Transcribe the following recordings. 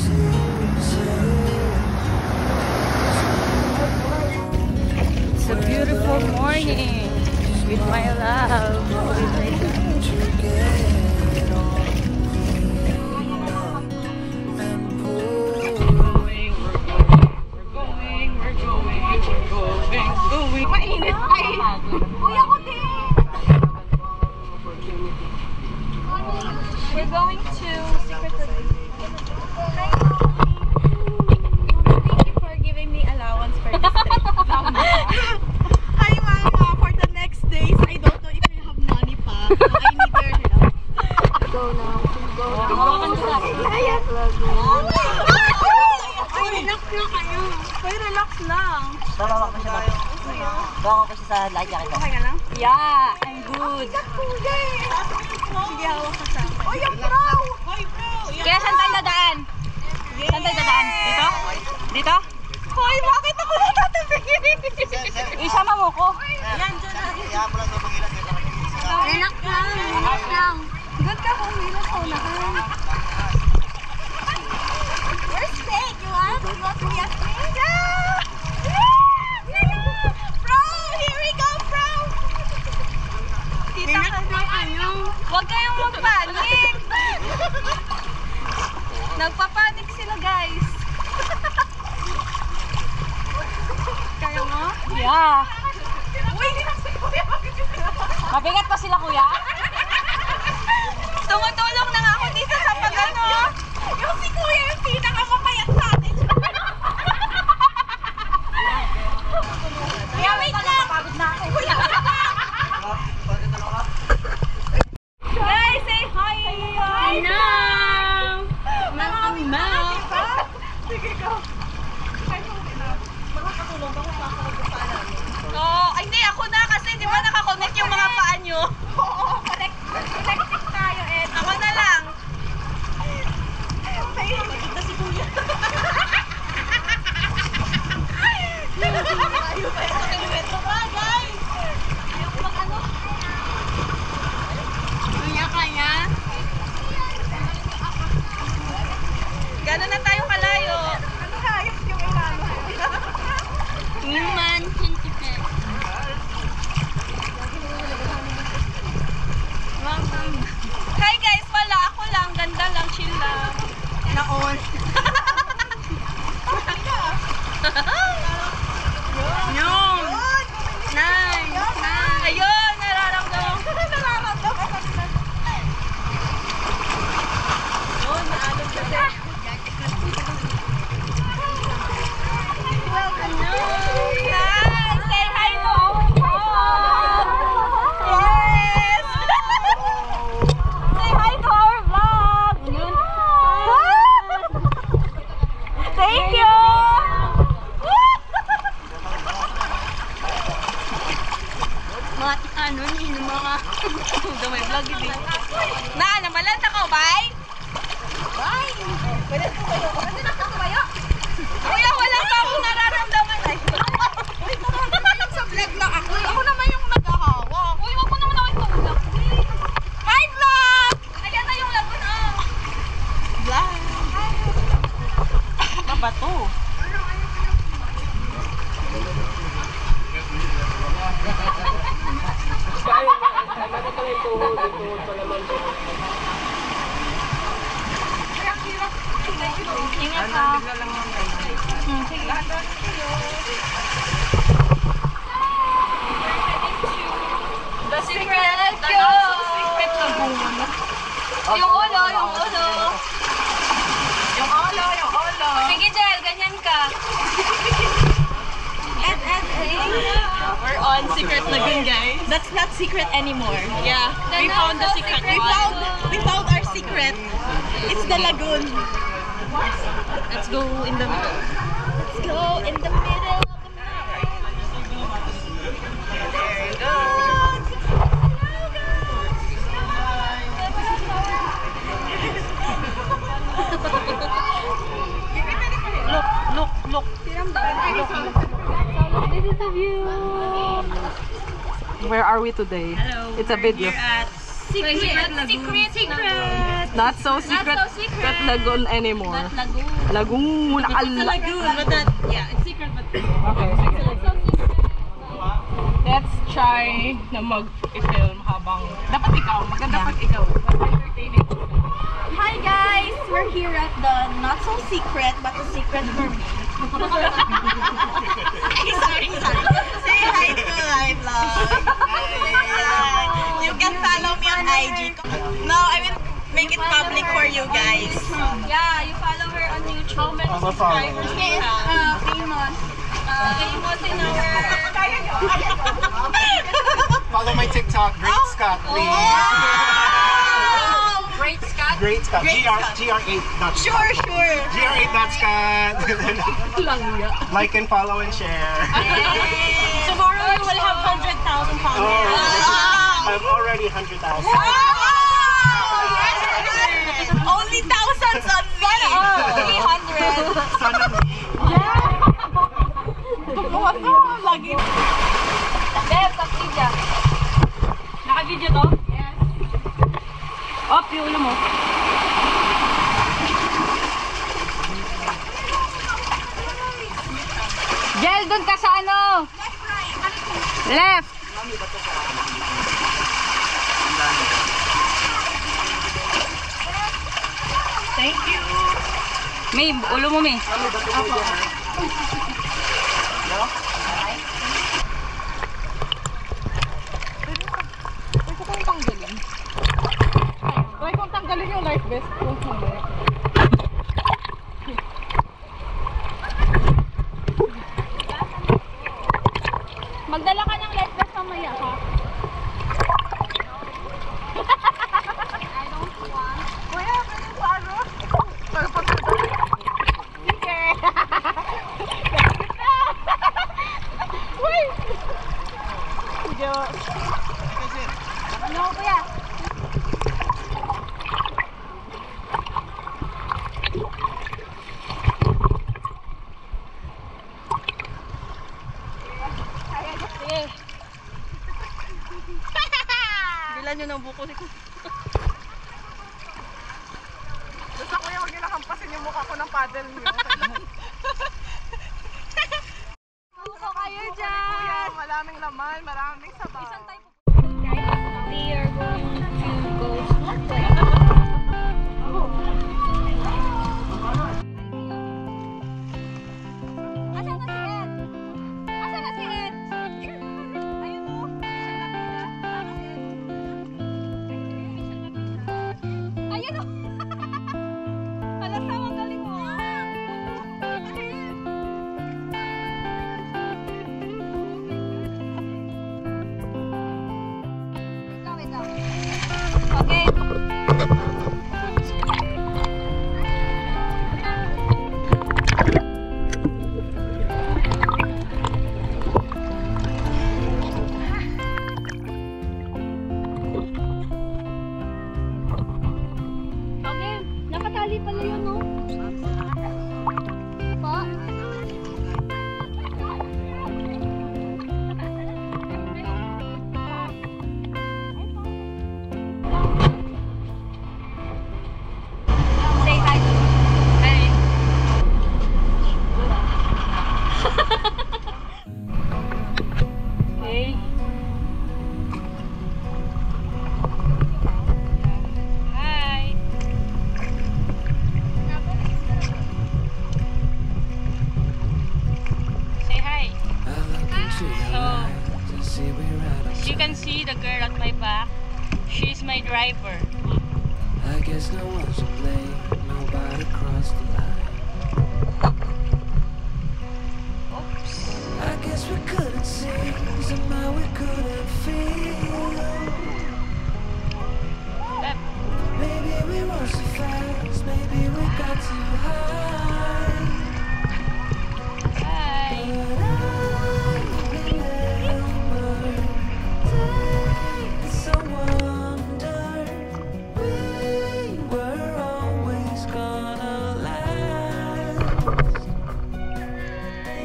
It's a beautiful morning with my love. Mainit ay. Uy, ako din. We're going to Secret Hi, thank you for giving me allowance for this trip. Hi, Mama. For the next days, I don't know if you have money pa. So I need your help. Go now. Go now. Ay, relax lang kayo. Ay, relax lang. Bawa ko siya. Bawa ko siya sa light jacket. Okay ka lang? Yeah, I'm good. Sige, hawak ka sa akin. Oy, yung bro! Hoy, bro! Kaya saan tayo dadaan? Saan tayo dadaan? Dito? Dito? Hoy, bakit ako natatabihin? Isama mo ko. Yan, dyan na. Kaya mo lang ito pangilan. Relax lang, relax lang. Good ka kung hilas ko na. Where's steak? You want? You want to be a steak? Yeah! Bro! Here we go, bro! Kita ka na kayo. Huwag kayong magpanik. Nagpapanik sila, guys. Kaya mo? Yeah. Uy, hindi na si Kuya. Mabigat pa sila, kuya? Tumutulong na nga ako dito sa pag-ano. Yung si Kuya yung pinakamapayat sa atin. Kuya, wait lang. Pagod na ako. Kuya, Guys, say hi. Hi now. sige ko. Makakatulong ba kung makakapagpapaan namin? Oh, ay, hindi ako na kasi di ba nakakonect yung mga paa nyo? Oo, connecting tayo, Ed. Ako na lang. Maganda si Kuya. Ayaw pa ito kinuwento ba, guys? Ayaw ko mag-ano. Kanya? Gano'n na tayo kalayo? Ano hayop yung ilano? Human centipede. Hi guys, wala ako lang, ganda lang, chill lang. Naon. Yun. Nice. Ayun, nararamdaman ko. Yun, naalog kasi. Hi, say hi to our vlog. Yes. Say hi to our vlog. Thank you. Mga ano ni mga may vlog ini. Na, namalanta ko, bye. Bye! Pwede po kayo. Pwede na po kayo. Kuya, wala pa akong nararamdaman. Uy, nararamdaman sa vlog lang ako. Ako naman yung nag-ahawak. Uy, wag mo naman ako itulog. Hi, vlog! Ayan na yung lagun, oh. Vlog. Ano ba to? Ingat ka. Sige. The secret. Let's go! Secret na bunga. Yung ulo, yung ulo. Yung olo, yung olo. Sige, Jel, ganyan ka. We're on Secret Lagoon, guys. That's not secret anymore. Yeah, We found the secret. We found our secret. It's the lagoon. Let's go in the middle. Let's go in the middle of the night. There you go. Look. This is the view. Where are we today? Hello. It's a video. We're at Not so secret. That lagoon anymore. Lagoon. Lagoon, but that, yeah, it's secret, but... Okay, sige. Let's try na mag-film habang... Dapat ikaw. Dapat ikaw. Mas entertaining. Hi guys! We're here at the not so secret but a secret for me. sorry. Say hi to my vlog. You can follow me on IG. No, I will make it public for you guys. Yeah, you follow her on YouTube. How many subscribers do you have? Famous. Famous in our... Follow my TikTok, Great Scott, please. Great Scott. Great Scott, GR8. Sure. GR8.Scott. Like and follow and share. Tomorrow you will have 100,000 followers. I'm already 100,000. Only thousands on me. 300. Son of me. Lagi. Beb, kapidya. Naka-video to? Yes. Op, yung ulo mo. Jel, dun ka sa ano? Left. Thank you. May, ulo mo, May. Try kong tanggalin yung life vest ko. Magdala ka ng life vest mamaya, ha? I don't want. Kuya, ganyan sa ano? Sige. Uy! Diyos. Ano, kuya? Sige. Bilan nyo ng buko ko. Basta kuya, huwag niyo nakampasin yung mukha ko ng paddle niyo. Puso kayo Kuya, dyan! maraming laman, maraming sabaw. We are going to go snorkeling. Asan na si Ed? Asan na si Ed? Ayun o. Ayun o. Halata, ang galing mo. Wait lang. Okay. Okay, nakatali pala yun, no? Pa? Say hi. Hi. Okay. Hi. Say hi. So, as you can see the girl at my back, she's my driver. I guess no one's to blame, nobody crossed the line. Oops. I guess we couldn't see, somehow we couldn't feel. Beb. Maybe we were so fast, maybe we got too high. Hi. But I remember days I wonder we were always gonna last.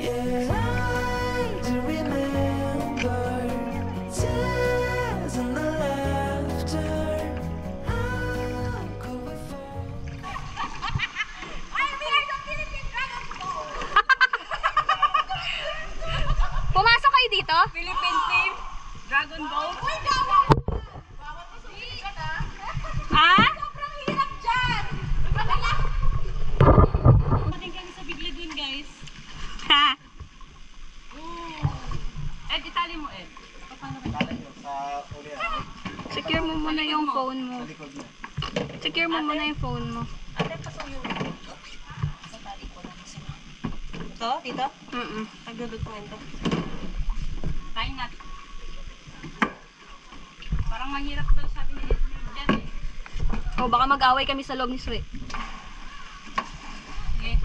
Yeah, I do remember tears and the laughter. Secure mo muna yung phone mo. Ate, pasuyo. Ito? Dito? Nagdodokumento. Tayo natin. Parang mahirap to sabi ni Jen eh. Oh, baka mag-away kami sa loob ni Sue. Okay.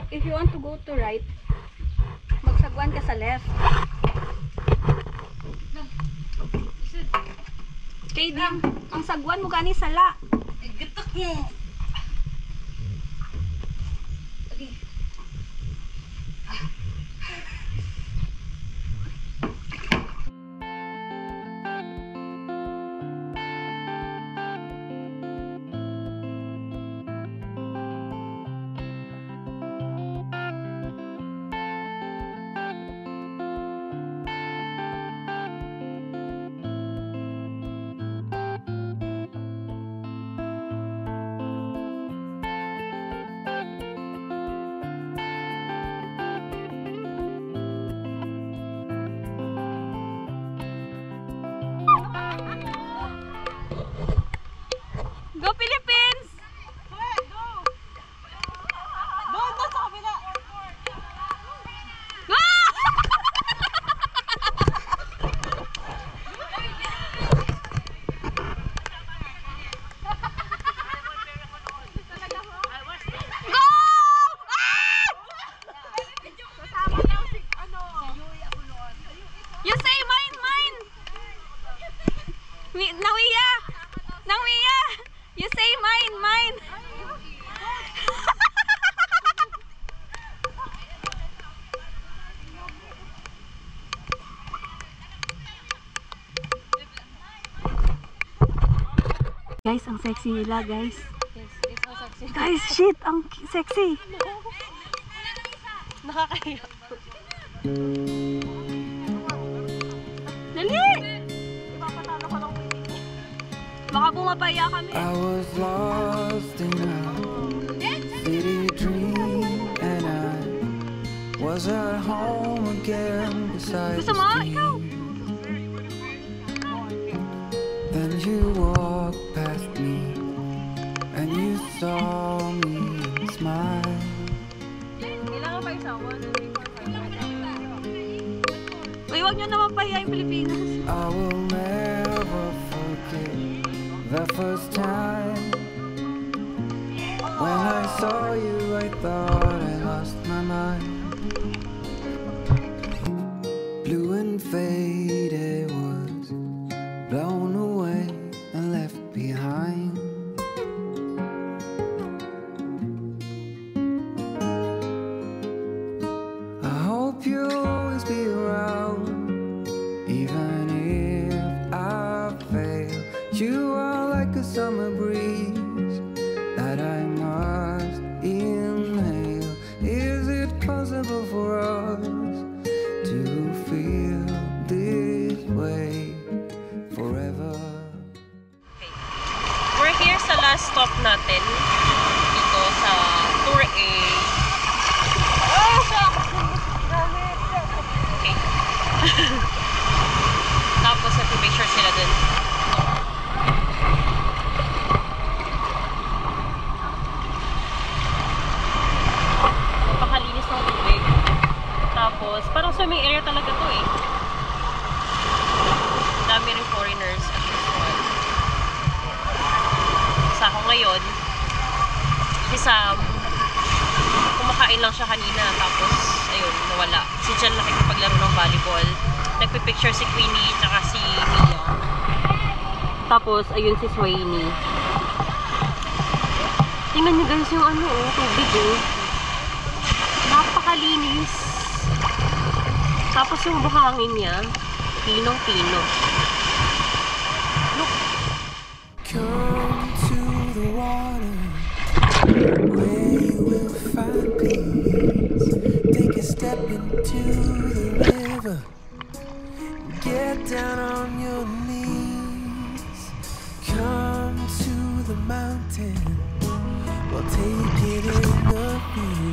If you want to go to right, magsagwan ka sa left. Kay din, ang sagwan mo gani sala. Gatok mo. Go Philippines! Doon sa kabila. You say mine! Nawiya! You say mine! Guys, ang sexy nila, guys. Guys, shit! Ang sexy! Nakakaya. Dali! Baka bumapaya kami. I was lost in a city dream, and I was at home again beside Gusto the mo? stream. Ikaw! Then you walked past me, and you saw me and smiled. Kailangan pa isawa. Uy, huwag nyo naman pahiya yung Pilipinas. I will never forget the first time when I saw you. I thought I lost my mind. Blue and faded was blown away and left behind. I hope you'll always be around, even if I fail. You are like a summer breeze that I must inhale. Is it possible for us to feel this? swimming area talaga to eh. Dami rin foreigners at this one. Sa ako ngayon, kumakain lang siya kanina, tapos ayun, nawala. Si Jen nakikipaglaro ng volleyball. Nagpipicture si Queenie tsaka si Mia. Tapos, ayun si Swaynie. Tingnan niyo guys yung ano oh, tubig oh. Napakalinis. Tapos yung buhangin niya, pinong-pino. Look. Come to the water where you will find peace. Take a step into the river. Get down on your knees. Come to the mountain. We'll take it in the view.